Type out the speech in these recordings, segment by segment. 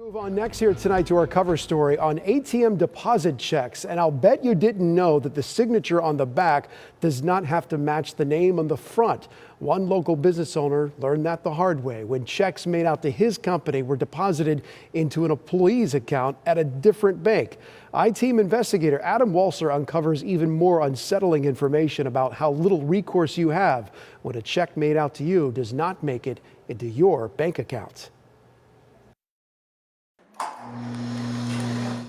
Move on next here tonight to our cover story on ATM deposit checks. And I'll bet you didn't know that the signature on the back does not have to match the name on the front. One local business owner learned that the hard way when checks made out to his company were deposited into an employee's account at a different bank. I-Team investigator Adam Walser uncovers even more unsettling information about how little recourse you have when a check made out to you does not make it into your bank account.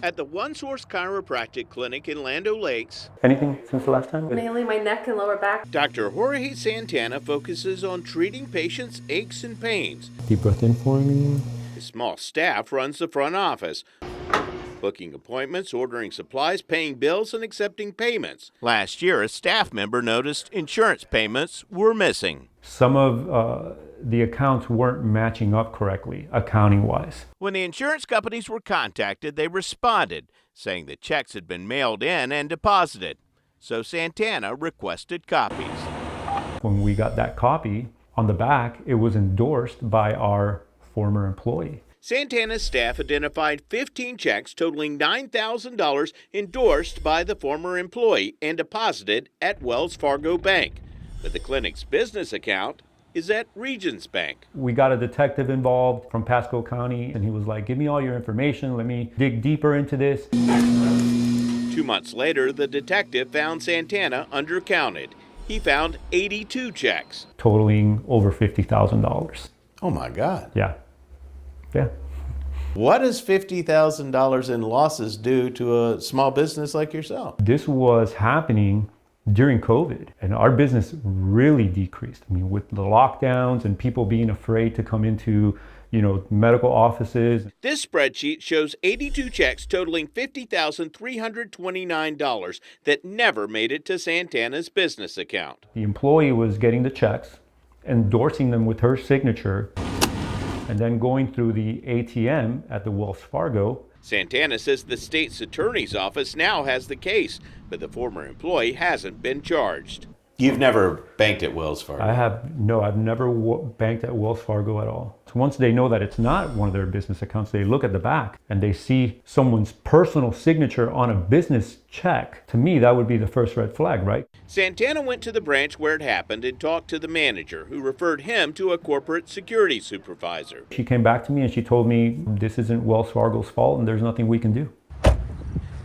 At the One Source Chiropractic Clinic in Land O'Lakes. Anything since the last time? Mainly my neck and lower back. Dr. Jorge Santana focuses on treating patients' aches and pains. Deep breath in for me. His small staff runs the front office, booking appointments, ordering supplies, paying bills, and accepting payments. Last year, a staff member noticed insurance payments were missing. Some of the accounts weren't matching up correctly, accounting-wise. When the insurance companies were contacted, they responded, saying the checks had been mailed in and deposited. So Santana requested copies. When we got that copy, on the back, it was endorsed by our former employee. Santana's staff identified 15 checks totaling $9,000 endorsed by the former employee and deposited at Wells Fargo Bank. But the clinic's business account is at Regions Bank. We got a detective involved from Pasco County, and he was like, give me all your information, let me dig deeper into this. 2 months later, the detective found Santana undercounted. He found 82 checks. Totaling over $50,000. Oh my God. Yeah. Yeah. What does $50,000 in losses do to a small business like yourself? This was happening during COVID, and our business really decreased. I mean, with the lockdowns and people being afraid to come into, medical offices. This spreadsheet shows 82 checks totaling $50,329 that never made it to Santana's business account. The employee was getting the checks, endorsing them with her signature, and then going through the ATM at the Wells Fargo. Santana says the state's attorney's office now has the case, but the former employee hasn't been charged. You've never banked at Wells Fargo? I've never banked at Wells Fargo at all. So once they know that it's not one of their business accounts, they look at the back and they see someone's personal signature on a business check. To me, that would be the first red flag, right? Santana went to the branch where it happened and talked to the manager, who referred him to a corporate security supervisor. She came back to me and she told me this isn't Wells Fargo's fault and there's nothing we can do.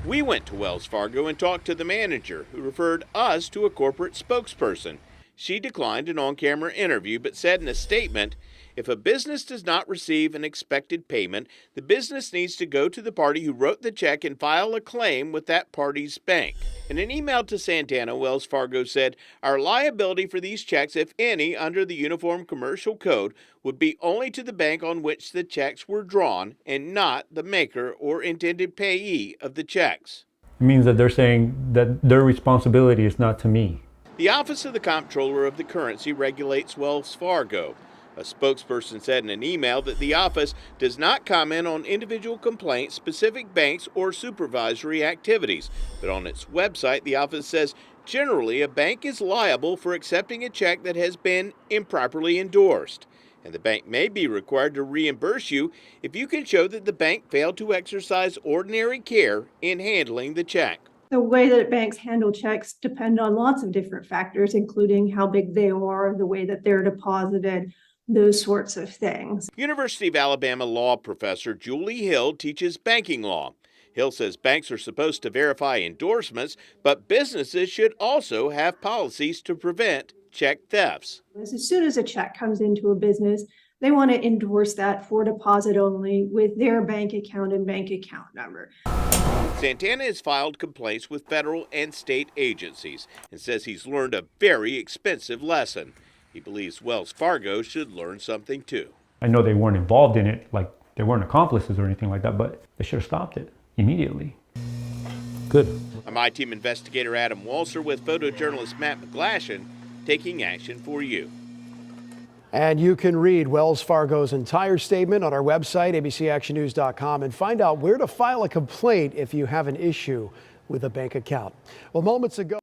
We went to Wells Fargo and talked to the manager, who referred us to a corporate spokesperson. She declined an on-camera interview, but said in a statement, if a business does not receive an expected payment, the business needs to go to the party who wrote the check and file a claim with that party's bank. In an email to Santana, Wells Fargo said, our liability for these checks, if any, under the Uniform Commercial Code, would be only to the bank on which the checks were drawn and not the maker or intended payee of the checks. It means that they're saying that their responsibility is not to me. The Office of the Comptroller of the Currency regulates Wells Fargo. A spokesperson said in an email that the office does not comment on individual complaints, specific banks, or supervisory activities. But on its website, the office says generally a bank is liable for accepting a check that has been improperly endorsed. And the bank may be required to reimburse you if you can show that the bank failed to exercise ordinary care in handling the check. The way that banks handle checks depend on lots of different factors, including how big they are, the way that they're deposited, those sorts of things. University of Alabama law professor Julie Hill teaches banking law. Hill says banks are supposed to verify endorsements, but businesses should also have policies to prevent check thefts. As soon as a check comes into a business, they want to endorse that for deposit only with their bank account and bank account number. Santana has filed complaints with federal and state agencies and says he's learned a very expensive lesson. He believes Wells Fargo should learn something too. I know they weren't involved in it, like they weren't accomplices or anything like that, but they should have stopped it immediately. Good. I'm I-Team investigator Adam Walser with photojournalist Matt McGlashan, taking action for you. And you can read Wells Fargo's entire statement on our website, abcactionnews.com, and find out where to file a complaint if you have an issue with a bank account. Well, moments ago.